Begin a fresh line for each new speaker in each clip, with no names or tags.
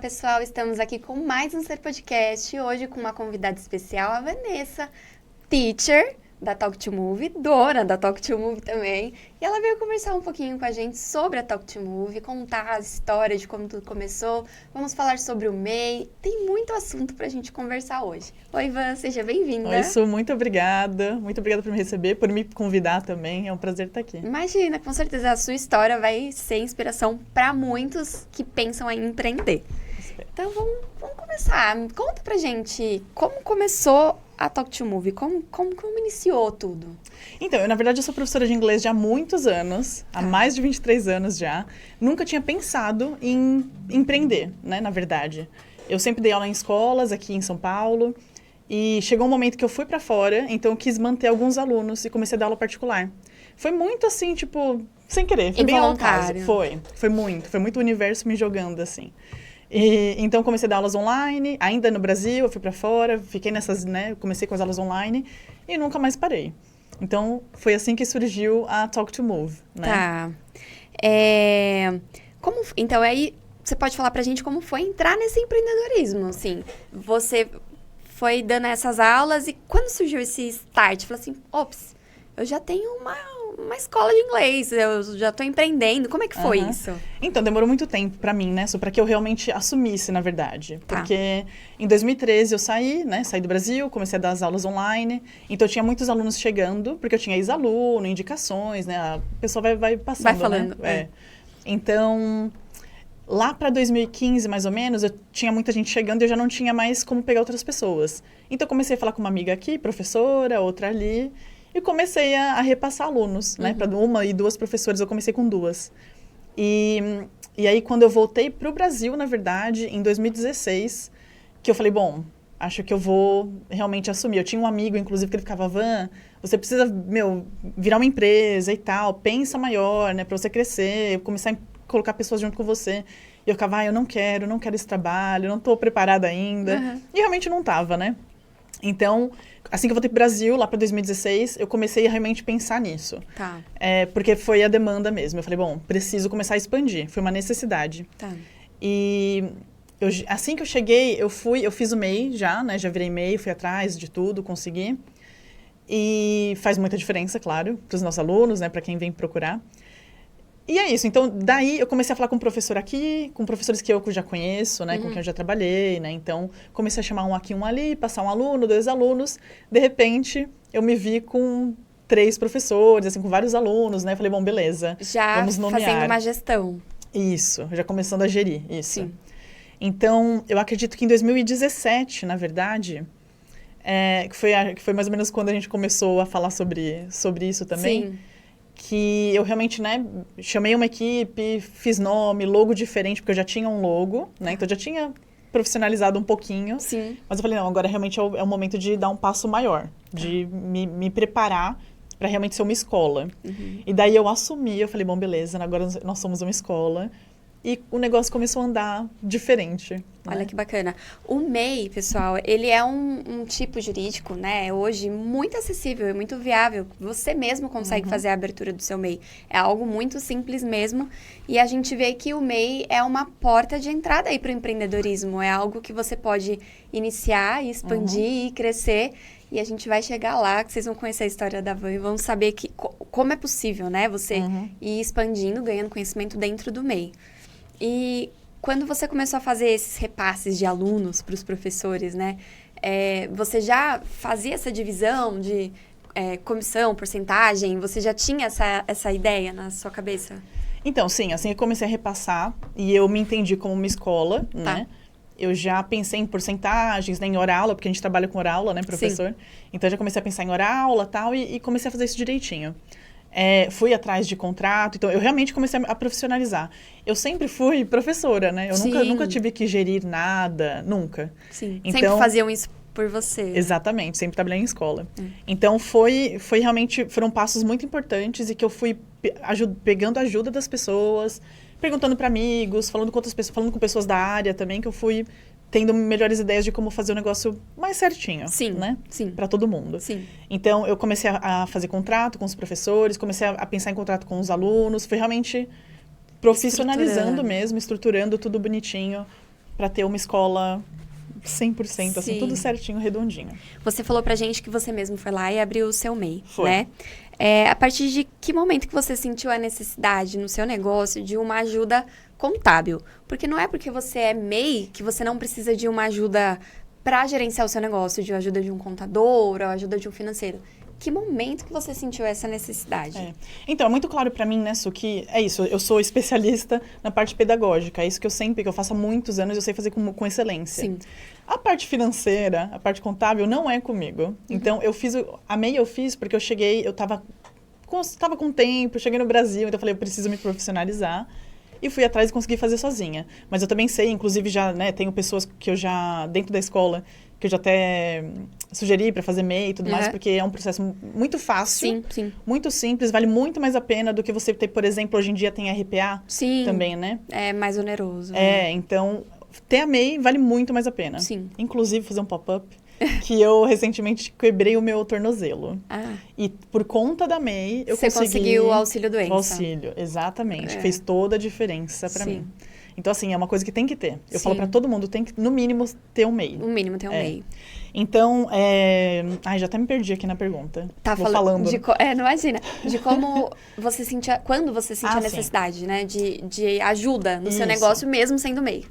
pessoal, estamos aqui com mais um Ser Podcast, hoje com uma convidada especial, a Vanessa, teacher da Talk to Move, dona da Talk to Move também, e ela veio conversar um pouquinho com a gente sobre a Talk to Move, contar a história de como tudo começou, vamos falar sobre o MEI, tem muito assunto pra gente conversar hoje. Oi, Van, seja bem-vinda.
Oi, Su, muito obrigada por me receber, por me convidar também, é um prazer estar aqui.
Imagina, com certeza a sua história vai ser inspiração para muitos que pensam em empreender. Então vamos começar. Conta pra gente como começou a Talk to Move, como iniciou tudo?
Então, na verdade, eu sou professora de inglês já há muitos anos, há mais de 23 anos já. Nunca tinha pensado em empreender, né, na verdade. Eu sempre dei aula em escolas aqui em São Paulo e chegou um momento que eu fui para fora, então eu quis manter alguns alunos e comecei a dar aula particular. Foi muito assim, tipo, sem querer, foi bem ao caso. Foi muito o universo me jogando assim. E, então, comecei a dar aulas online, ainda no Brasil, eu fui para fora, fiquei nessas, né, comecei com as aulas online e nunca mais parei. Então, foi assim que surgiu a Talk to Move, né?
Tá. Então, aí, você pode falar pra gente como foi entrar nesse empreendedorismo, assim. Você foi dando essas aulas e quando surgiu esse start? Falou assim, ops, eu já tenho uma escola de inglês, eu já estou empreendendo. Como é que foi isso?
Então, demorou muito tempo para mim, né? Só para que eu realmente assumisse, na verdade.
Tá.
Porque em 2013 eu saí, né? Saí do Brasil, comecei a dar as aulas online. Então, eu tinha muitos alunos chegando, porque eu tinha ex-aluno, indicações, né? A pessoa vai passando,
vai falando,
né? Então, lá para 2015, mais ou menos, eu tinha muita gente chegando e eu já não tinha mais como pegar outras pessoas. Então, eu comecei a falar com uma amiga aqui, professora, outra ali. E comecei a repassar alunos, né? Para uma e duas professoras, eu comecei com duas. E aí, quando eu voltei para o Brasil, na verdade, em 2016, que eu falei, bom, acho que eu vou realmente assumir. Eu tinha um amigo, inclusive, que ele ficava, Van, você precisa, virar uma empresa e tal, pensa maior, né? Para você crescer, começar a colocar pessoas junto com você. E eu ficava, eu não quero esse trabalho, não estou preparada ainda. E realmente não estava, né? Então, assim que eu voltei para o Brasil, lá para 2016, eu comecei a realmente pensar nisso.
Tá.
Porque foi a demanda mesmo. Eu falei, bom, preciso começar a expandir. Foi uma necessidade.
Tá.
E assim que eu cheguei, eu fiz o MEI já, né? Já virei MEI, fui atrás de tudo, consegui. E faz muita diferença, claro, para os nossos alunos, né? Para quem vem procurar. E é isso. Então, daí eu comecei a falar com um professor aqui, com professores que eu já conheço, né? Com quem eu já trabalhei, né? Então, comecei a chamar um aqui, um ali, passar um aluno, 2 alunos. De repente, eu me vi com 3 professores, assim, com vários alunos, né? Falei, bom, beleza, vamos nomear.
Já fazendo uma gestão.
Isso, já começando a gerir, isso.
Sim.
Então, eu acredito que em 2017, na verdade, que foi mais ou menos quando a gente começou a falar sobre isso também.
Sim.
Que eu realmente, né, chamei uma equipe, fiz nome, logo diferente, porque eu já tinha um logo, né, então eu já tinha profissionalizado um pouquinho.
Sim.
Mas eu falei, não, agora realmente é o momento de dar um passo maior, de me preparar para realmente ser uma escola. E daí eu assumi, eu falei, bom, beleza, agora nós somos uma escola. E o negócio começou a andar diferente.
Olha
né?
que bacana. O MEI, pessoal, ele é um tipo jurídico, né, hoje muito acessível e muito viável. Você mesmo consegue fazer a abertura do seu MEI. É algo muito simples mesmo. E a gente vê que o MEI é uma porta de entrada aí para o empreendedorismo. É algo que você pode iniciar e expandir e crescer. E a gente vai chegar lá, que vocês vão conhecer a história da Van e vão saber como é possível, né, você ir expandindo, ganhando conhecimento dentro do MEI. E quando você começou a fazer esses repasses de alunos para os professores, né? Você já fazia essa divisão de comissão, porcentagem? Você já tinha essa ideia na sua cabeça?
Então, sim, assim eu comecei a repassar e eu me entendi como uma escola, né? Eu já pensei em porcentagens, né, em hora-aula, porque a gente trabalha com hora-aula, né, professor? Sim. Então, eu já comecei a pensar em hora-aula e tal, e comecei a fazer isso direitinho. Fui atrás de contrato, então eu realmente comecei a profissionalizar. Eu sempre fui professora, né? Eu nunca tive que gerir nada, nunca.
Sim,
então,
sempre faziam isso por você.
Exatamente, sempre trabalhei em escola. Então, foi realmente, foram passos muito importantes e que eu fui pegando a ajuda das pessoas, perguntando para amigos, falando com outras pessoas, falando com pessoas da área também, que eu fui tendo melhores ideias de como fazer o negócio mais certinho, né?
Sim.
Para todo mundo.
Sim.
Então, eu comecei a fazer contrato com os professores, comecei a pensar em contrato com os alunos, foi realmente profissionalizando mesmo, estruturando tudo bonitinho, para ter uma escola 100%, assim,
Sim.
tudo certinho, redondinho.
Você falou pra gente que você mesmo foi lá e abriu o seu MEI,
Foi.
né? A partir de que momento que você sentiu a necessidade no seu negócio de uma ajuda contábil? Porque não é porque você é MEI que você não precisa de uma ajuda para gerenciar o seu negócio, de ajuda de um contador ou ajuda de um financeiro. Que momento que você sentiu essa necessidade?
Então, é muito claro para mim, né, Su, que é isso, eu sou especialista na parte pedagógica, é isso que eu faço há muitos anos, eu sei fazer com excelência.
Sim.
A parte financeira, a parte contábil, não é comigo. Então, a MEI eu fiz porque eu tava com tempo, cheguei no Brasil, então eu falei, eu preciso me profissionalizar. E fui atrás e consegui fazer sozinha. Mas eu também sei, inclusive já, né, tenho pessoas que eu já, dentro da escola, que eu já até sugeri para fazer MEI e tudo mais, porque é um processo muito fácil, muito simples, vale muito mais a pena do que você ter, por exemplo, hoje em dia tem RPA também, né?
É mais oneroso. Né?
Então, ter a MEI vale muito mais a pena.
Sim.
Inclusive, fazer um pop-up, que eu recentemente quebrei o meu tornozelo. E por conta da MEI, eu consegui... Você
conseguiu o auxílio doença.
O auxílio, exatamente. Fez toda a diferença para mim. Então, assim, é uma coisa que tem que ter. Eu falo para todo mundo, tem que, no mínimo, ter um MEI.
No mínimo, ter um MEI.
Então, já até me perdi aqui na pergunta.
Tá falando. Não imagina. De como você sentia... Quando você sentia a necessidade, né? De ajuda no seu negócio, mesmo sendo MEI.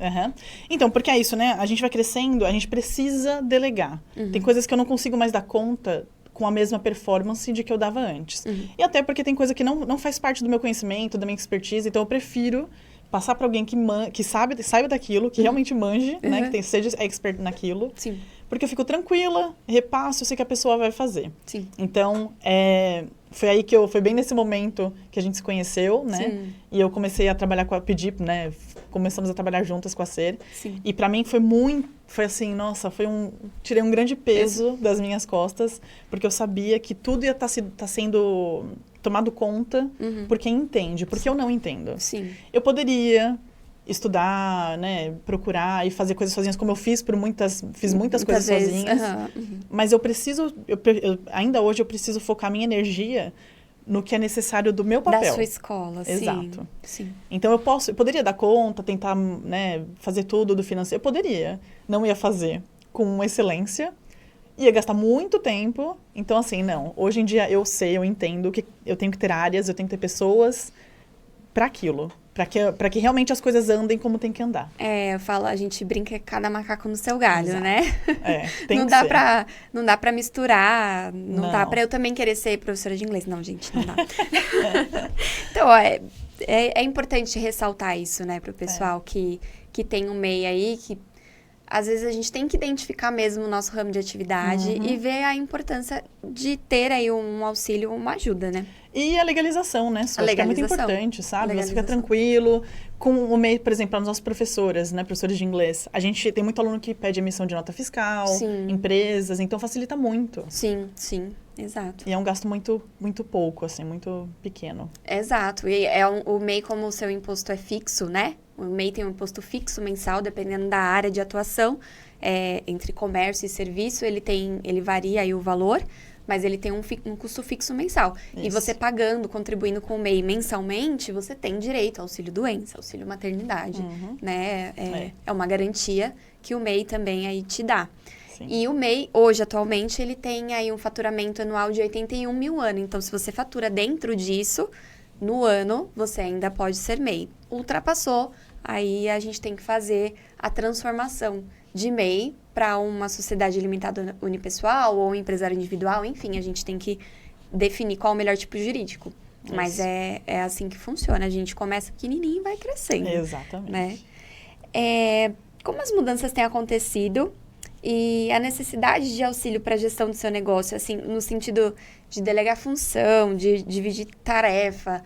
Então, porque é isso, né? A gente vai crescendo, a gente precisa delegar. Tem coisas que eu não consigo mais dar conta com a mesma performance de que eu dava antes. E até porque tem coisa que não faz parte do meu conhecimento, da minha expertise, então eu prefiro passar para alguém que saiba daquilo, que realmente manje, né? Que seja expert naquilo.
Sim.
Porque eu fico tranquila, repasso, eu sei que a pessoa vai fazer.
Sim.
Então, foi bem nesse momento que a gente se conheceu, né?
Sim.
E eu comecei a trabalhar com a Pedir, né? Começamos a trabalhar juntas com a Ser.
Sim.
E para mim foi assim, nossa, tirei um grande peso das minhas costas, porque eu sabia que tudo ia tá sendo tomado conta por quem entende, porque eu não entendo.
Sim.
Eu poderia estudar, né, procurar e fazer coisas sozinhas, como eu fiz muitas coisas sozinhas. Mas ainda hoje eu preciso focar minha energia no que é necessário do meu papel.
Da sua escola,
Exato.
Sim.
Então, eu poderia dar conta, tentar, né, fazer tudo do financeiro. Eu poderia. Não ia fazer com excelência. Ia gastar muito tempo. Então, assim, não. Hoje em dia, eu entendo que eu tenho que ter áreas, eu tenho que ter pessoas para aquilo. Para que realmente as coisas andem como tem que andar.
A gente brinca cada macaco no seu galho,
Exato.
né?
Tem
não
que
dá
ser.
Não dá pra misturar, não dá pra eu também querer ser professora de inglês. Não, gente, não dá. Então, é importante ressaltar isso, né, pro pessoal que tem um MEI aí, que às vezes a gente tem que identificar mesmo o nosso ramo de atividade e ver a importância de ter aí um auxílio, uma ajuda, né?
E a legalização, né? Acho que é muito importante, sabe? Você fica tranquilo. Com o MEI, por exemplo, as nossas professoras, né? Professores de inglês. A gente tem muito aluno que pede emissão de nota fiscal, empresas, então facilita muito.
Sim, exato.
E é um gasto muito, muito pouco, assim, muito pequeno.
Exato. E o MEI, como o seu imposto é fixo, né? O MEI tem um imposto fixo mensal, dependendo da área de atuação. Entre comércio e serviço, ele varia aí o valor, mas ele tem um custo fixo mensal. Isso. E você pagando, contribuindo com o MEI mensalmente, você tem direito ao auxílio-doença, auxílio-maternidade, né? É uma garantia que o MEI também aí te dá.
Sim.
E o MEI, hoje, atualmente, ele tem aí um faturamento anual de 81 mil anos. Então, se você fatura dentro disso, no ano, você ainda pode ser MEI. Ultrapassou, aí a gente tem que fazer a transformação de MEI para uma sociedade limitada unipessoal ou empresário individual, enfim, a gente tem que definir qual é o melhor tipo jurídico. Isso. Mas é assim que funciona, a gente começa pequenininho e vai crescendo.
Exatamente.
Né? Como as mudanças têm acontecido e a necessidade de auxílio para a gestão do seu negócio, assim, no sentido de delegar função, de dividir tarefa,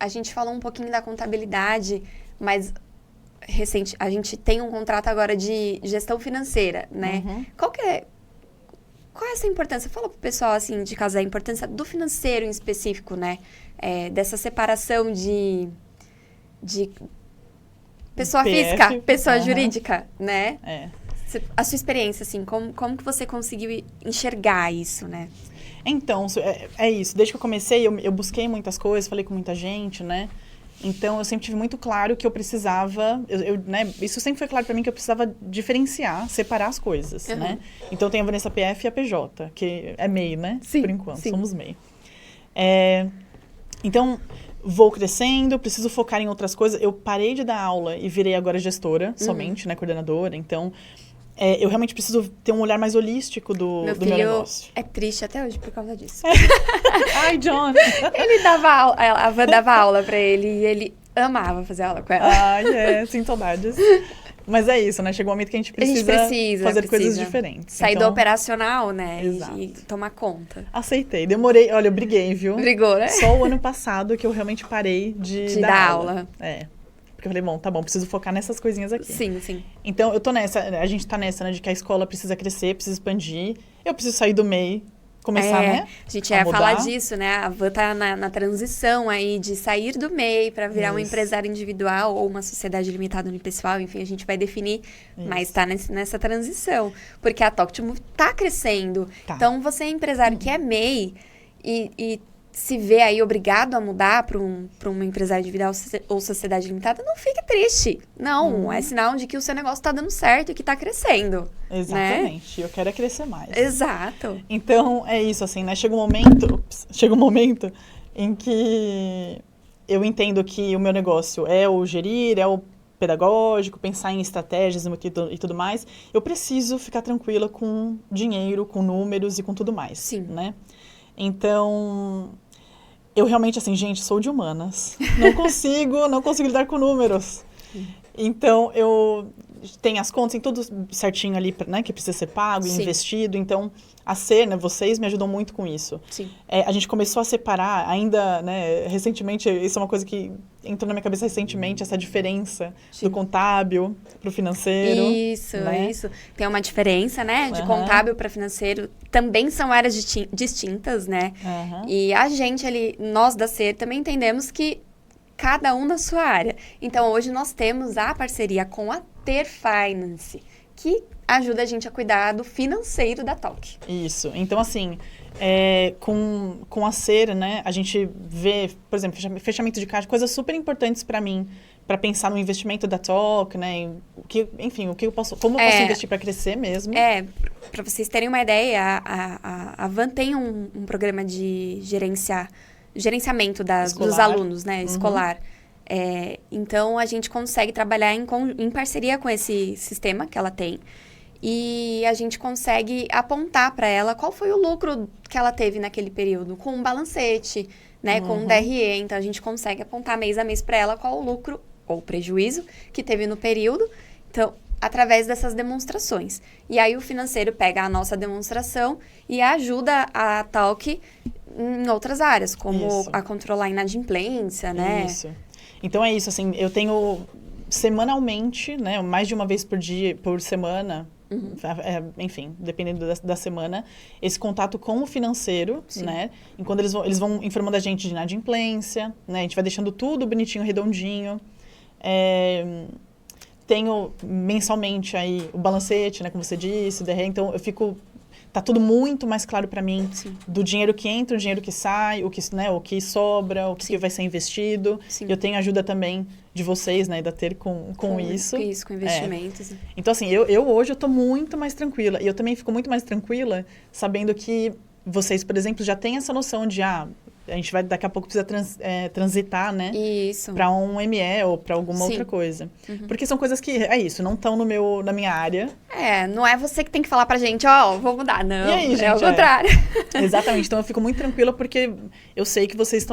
a gente falou um pouquinho da contabilidade, mas recente, a gente tem um contrato agora de gestão financeira, né? Qual é essa importância? Fala pro pessoal, assim, de casa, a importância do financeiro em específico, né? Dessa separação de pessoa física, pessoa jurídica, né? A sua experiência, assim, como que você conseguiu enxergar isso, né?
Então, é isso. Desde que eu comecei, eu busquei muitas coisas, falei com muita gente, né? Então, eu sempre tive muito claro que eu precisava, né, isso sempre foi claro para mim que eu precisava diferenciar, separar as coisas, né? Então, eu tenho a Vanessa PF e a PJ, que é MEI, né?
Sim,
por enquanto,
sim.
somos MEI. Então, vou crescendo, preciso focar em outras coisas. Eu parei de dar aula e virei agora gestora, somente, né, coordenadora. Então, eu realmente preciso ter um olhar mais holístico do meu negócio.
É triste até hoje por causa disso.
Ai, John!
Ele dava aula, a Van dava aula pra ele e ele amava fazer aula com ela.
Ai, sem saudades. Mas é isso, né? Chega um momento que a gente precisa fazer coisas diferentes.
Sair do operacional, né?
Exato.
E tomar conta.
Aceitei. Demorei. Olha, eu briguei, viu?
Brigou, né?
Só o ano passado que eu realmente parei de dar aula. Porque eu falei, bom, tá bom, preciso focar nessas coisinhas aqui.
Sim, sim.
Então, eu tô nessa, a gente tá nessa, né, de que a escola precisa crescer, precisa expandir. Eu preciso sair do MEI, começar, né?
A gente ia falar disso, né? A Van tá na transição aí de sair do MEI para virar um empresário individual ou uma sociedade limitada unipessoal. Enfim, a gente vai definir, mas tá nessa transição. Porque a Talk2Move tá crescendo.
Tá.
Então, você é empresário que é MEI e se vê aí obrigado a mudar para um empresário individual ou sociedade limitada, não fique triste. Não, é sinal de que o seu negócio está dando certo e que está crescendo.
Exatamente.
Né?
Eu quero é crescer mais.
Exato.
Então, é isso, assim, né? Chega um momento em que eu entendo que o meu negócio é o gerir, é o pedagógico, pensar em estratégias e tudo mais. Eu preciso ficar tranquila com dinheiro, com números e com tudo mais.
Sim.
Né? Então, eu realmente, assim, gente, sou de humanas. Não consigo lidar com números. Então, eu tenho as contas, tem tudo certinho ali, né, que precisa ser pago, investido. Então, né, vocês me ajudam muito com isso.
Sim.
A gente começou a separar ainda, né, recentemente, isso é uma coisa que entrou na minha cabeça recentemente, essa diferença do contábil para o financeiro.
Isso,
né?
isso. Tem uma diferença, né, de contábil para financeiro. Também são áreas distintas, né? E a gente ali, nós da SER, também entendemos que cada um na sua área. Então, hoje nós temos a parceria com a Ter Finance, que ajuda a gente a cuidar do financeiro da Talk.
Isso. Então, assim, com a SER, né, a gente vê, por exemplo, fechamento de caixa, coisas super importantes para mim, para pensar no investimento da Talk, né, como eu posso investir para crescer mesmo.
Para vocês terem uma ideia, a Van tem um programa de gerenciamento dos alunos, né, escolar. Então, a gente consegue trabalhar em parceria com esse sistema que ela tem. E a gente consegue apontar para ela qual foi o lucro que ela teve naquele período, com um balancete, né, com um DRE. Então, a gente consegue apontar mês a mês para ela qual o lucro ou prejuízo que teve no período. Então, através dessas demonstrações. E aí, o financeiro pega a nossa demonstração e ajuda a Talk em outras áreas, como a controlar a inadimplência, né?
Isso. Então, é isso, assim, eu tenho semanalmente, né, mais de uma vez por semana, enfim, dependendo da semana, esse contato com o financeiro, né? E quando eles vão informando a gente de inadimplência, né? A gente vai deixando tudo bonitinho, redondinho. Tenho mensalmente aí o balancete, né? Como você disse, o DRE, então eu fico... Tá tudo muito mais claro para mim do dinheiro que entra, o dinheiro que sai, o que sobra, o que vai ser investido. Eu tenho ajuda também de vocês, né, da Ter com isso.
Com investimentos.
Então, assim, eu hoje eu tô muito mais tranquila. E eu também fico muito mais tranquila sabendo que vocês, por exemplo, já têm essa noção de, a gente vai, daqui a pouco, precisa transitar, né?
Isso.
Para um ME ou para alguma outra coisa. Porque são coisas que, não estão na minha área.
Não é você que tem que falar pra gente, vou mudar. Não,
e aí, gente,
é o contrário.
Exatamente. Então, eu fico muito tranquila porque eu sei que vocês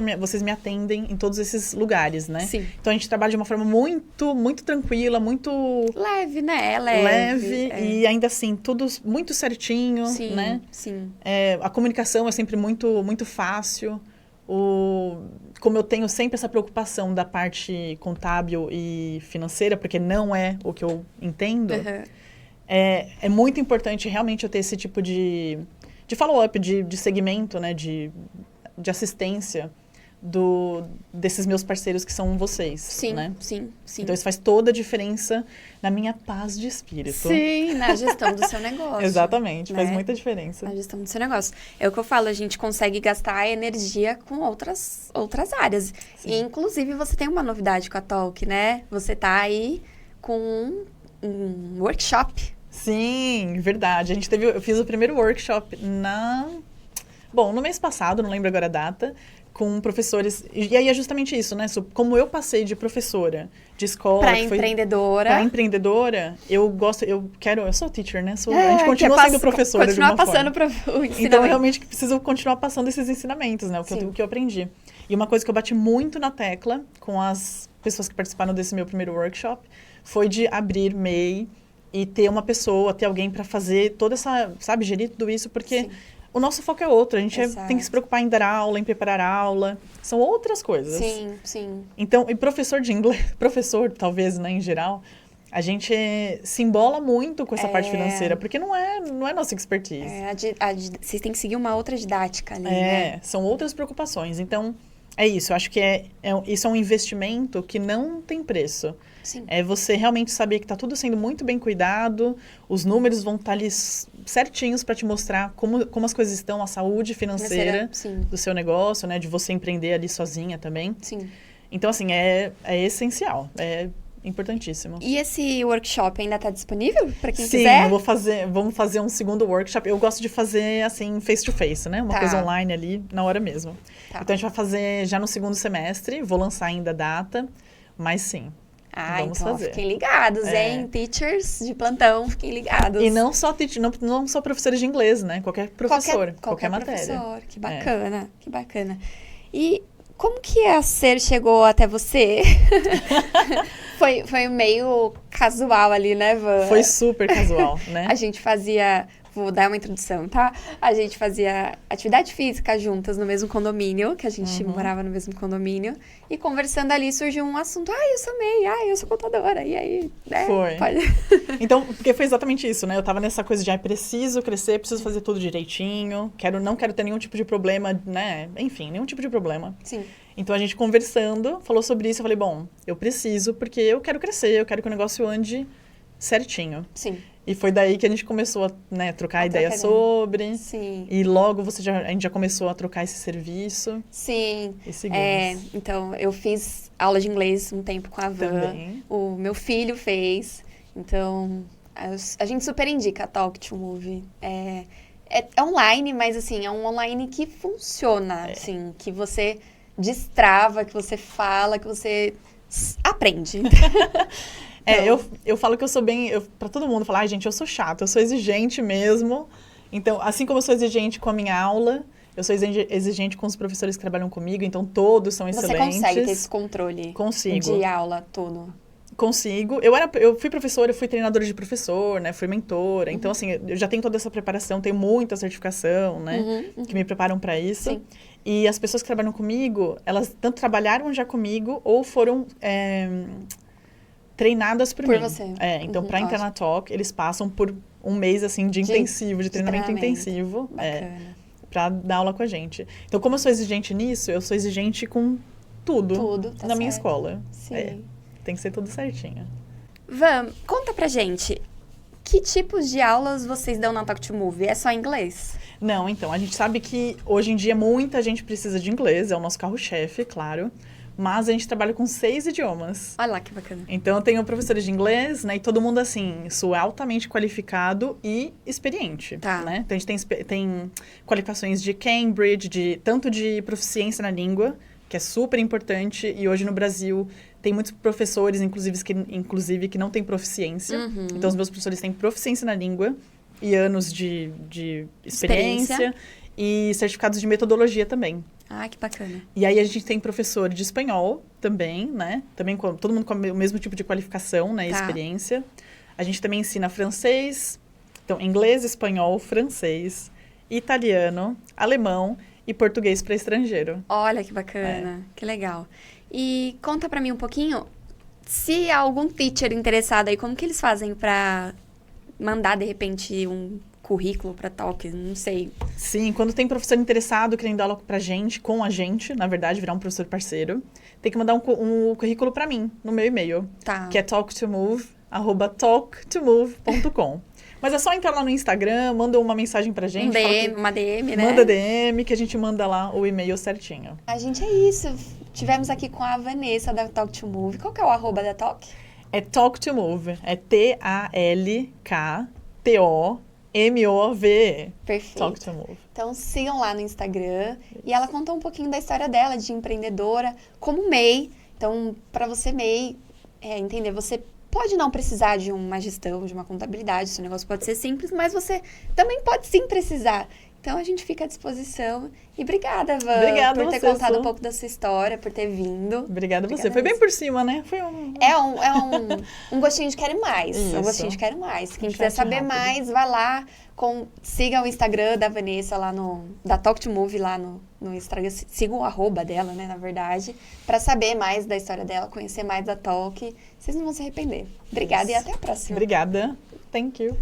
me atendem em todos esses lugares, né?
Sim.
Então, a gente trabalha de uma forma muito, muito tranquila, muito...
Leve, né?
Leve. E ainda assim, tudo muito certinho, né?
Sim.
A comunicação é sempre muito, muito fácil. Como eu tenho sempre essa preocupação da parte contábil e financeira, porque não é o que eu entendo, é muito importante realmente eu ter esse tipo de follow-up, de segmento, né, de assistência desses meus parceiros que são vocês,
Sim,
né?
sim.
Então, isso faz toda a diferença na minha paz de espírito.
Sim, na gestão do seu negócio.
Exatamente, faz
né?
muita diferença.
Na gestão do seu negócio. É o que eu falo, a gente consegue gastar energia com outras áreas.
Sim.
E, inclusive, você tem uma novidade com a Talk, né? Você tá aí com um workshop.
Sim, verdade. Eu fiz o primeiro workshop no mês passado, não lembro agora a data, com professores. E aí é justamente isso, né? Como eu passei de professora de escola.
Pra empreendedora.
Pra empreendedora, eu sou teacher, né? A gente continua sendo professora.
Continuar
de uma
passando
forma.
para o ensinamento.
Então, eu realmente preciso continuar passando esses ensinamentos, né? O que eu aprendi. E uma coisa que eu bati muito na tecla com as pessoas que participaram desse meu primeiro workshop foi de abrir MEI e ter uma pessoa, ter alguém para fazer toda essa, sabe, gerir tudo isso, porque
Sim.
o nosso foco é outro. A gente
Exato.
tem que se preocupar em dar aula, em preparar aula. São outras coisas.
Sim, sim.
Então, e professor de inglês, professor, talvez, né, em geral, a gente se embola muito com essa parte financeira, porque não é nossa expertise.
Vocês têm que seguir uma outra didática ali, né?
São outras preocupações. Então, é isso. Eu acho que isso é um investimento que não tem preço.
Sim.
É você realmente saber que está tudo sendo muito bem cuidado, os números vão estar ali certinhos para te mostrar como as coisas estão, a saúde financeira
Sim.
do seu negócio, né? De você empreender ali sozinha também.
Sim.
Então, assim, é essencial, é importantíssimo.
E esse workshop ainda está disponível para quem
Sim,
quiser?
vamos fazer um segundo workshop. Eu gosto de fazer, assim, face-to-face, né? Uma coisa online ali, na hora mesmo.
Tá.
Então, a gente vai fazer já no segundo semestre, vou lançar ainda a data, mas sim. Vamos
então
fazer.
Fiquem ligados, hein? Teachers de plantão, fiquem ligados.
E não só professores de inglês, né? Qualquer professor, qualquer matéria.
Professor. Que bacana, que bacana. E como que a Ser chegou até você? foi meio casual ali, né, Van?
Foi super casual, né?
A gente fazia... Vou dar uma introdução, tá? A gente fazia atividade física juntas no mesmo condomínio, que a gente morava no mesmo condomínio. E conversando ali surgiu um assunto. Eu sou MEI, eu sou contadora. E aí, né?
Foi. Então, porque foi exatamente isso, né? Eu tava nessa coisa de, preciso crescer, preciso fazer tudo direitinho. Não quero ter nenhum tipo de problema, né? Enfim, nenhum tipo de problema.
Sim.
Então, a gente conversando, falou sobre isso. Eu falei, bom, eu preciso porque eu quero crescer, eu quero que o negócio ande certinho.
Sim.
E foi daí que a gente começou a trocar ideia sobre.
Sim.
E logo a gente já começou a trocar esse serviço.
Sim.
E seguimos.
Então, eu fiz aula de inglês um tempo com a Van.
Também.
O meu filho fez. Então, a gente super indica a Talk to Move. É online, mas assim, é um online que funciona. Assim, que você destrava, que você fala, que você aprende.
Eu falo que eu sou pra todo mundo falar, gente, eu sou chata, eu sou exigente mesmo. Então, assim como eu sou exigente com a minha aula, eu sou exigente com os professores que trabalham comigo, então todos são excelentes.
Você consegue ter esse controle de aula todo?
Consigo. Eu fui professora, eu fui treinadora de professor, né? Fui mentora. Então, assim, eu já tenho toda essa preparação, tenho muita certificação, né? Que me preparam para isso.
Sim.
E as pessoas que trabalham comigo, elas tanto trabalharam já comigo ou foram treinadas por mim.
Você.
Então, para entrar na Talk, eles passam por um mês, assim, de intensivo, de treinamento intensivo. Para dar aula com a gente. Então, como eu sou exigente nisso, eu sou exigente com tudo na minha escola.
Sim.
Tem que ser tudo certinho.
Van, conta pra gente, que tipos de aulas vocês dão na Talk to Move? É só inglês?
Não, então, a gente sabe que hoje em dia muita gente precisa de inglês, é o nosso carro-chefe, claro. Mas a gente trabalha com 6 idiomas.
Olha lá, que bacana.
Então, eu tenho professores de inglês, né? E todo mundo, assim, sou altamente qualificado e experiente, né? Então, a gente tem qualificações de Cambridge, tanto de proficiência na língua, que é super importante. E hoje no Brasil tem muitos professores, inclusive que não têm proficiência. Então, os meus professores têm proficiência na língua e anos de experiência. E certificados de metodologia também.
Que bacana.
E aí, a gente tem professor de espanhol também, né? Também todo mundo com o mesmo tipo de qualificação, né? E experiência. A gente também ensina francês. Então, inglês, espanhol, francês, italiano, alemão e português para estrangeiro.
Olha, que bacana. Que legal. E conta pra mim um pouquinho, se há algum teacher interessado aí, como que eles fazem pra mandar, de repente, um currículo para Talk, não sei.
Sim, quando tem professor interessado querendo dar aula pra gente, com a gente, na verdade, virar um professor parceiro, tem que mandar um currículo pra mim, no meu e-mail,
Tá.
que é talktomove@talktomove.com. Mas é só entrar lá no Instagram, manda uma mensagem pra gente.
Uma DM, né?
Manda DM, que a gente manda lá o e-mail certinho.
A gente é isso. Tivemos aqui com a Vanessa da Talk to Move. Qual que é o arroba da Talk?
É Talk to Move. É TALKTOMOVE.
Perfeito.
Talk to Move.
Então sigam lá no Instagram. E ela contou um pouquinho da história dela, de empreendedora, como MEI. Então, para você MEI, entender, você pode não precisar de uma gestão, de uma contabilidade, seu negócio pode ser simples, mas você também pode sim precisar. Então, a gente fica à disposição. E obrigada, Van,
Obrigada
por ter
você,
contado
Su.
um pouco da sua história, por ter vindo.
Obrigada a você.
Obrigada
Foi bem
mesmo.
por cima, né? Foi um...
É um gostinho de quero mais. É um
Isso.
gostinho de quero mais. Quem
Um
quiser
chat
saber
rápido.
mais, vai lá, siga o Instagram da Vanessa lá da Talk to Move lá no Instagram. Siga o arroba dela, né, na verdade, pra saber mais da história dela, conhecer mais da Talk. Vocês não vão se arrepender. Obrigada e até a próxima.
Obrigada. Thank you.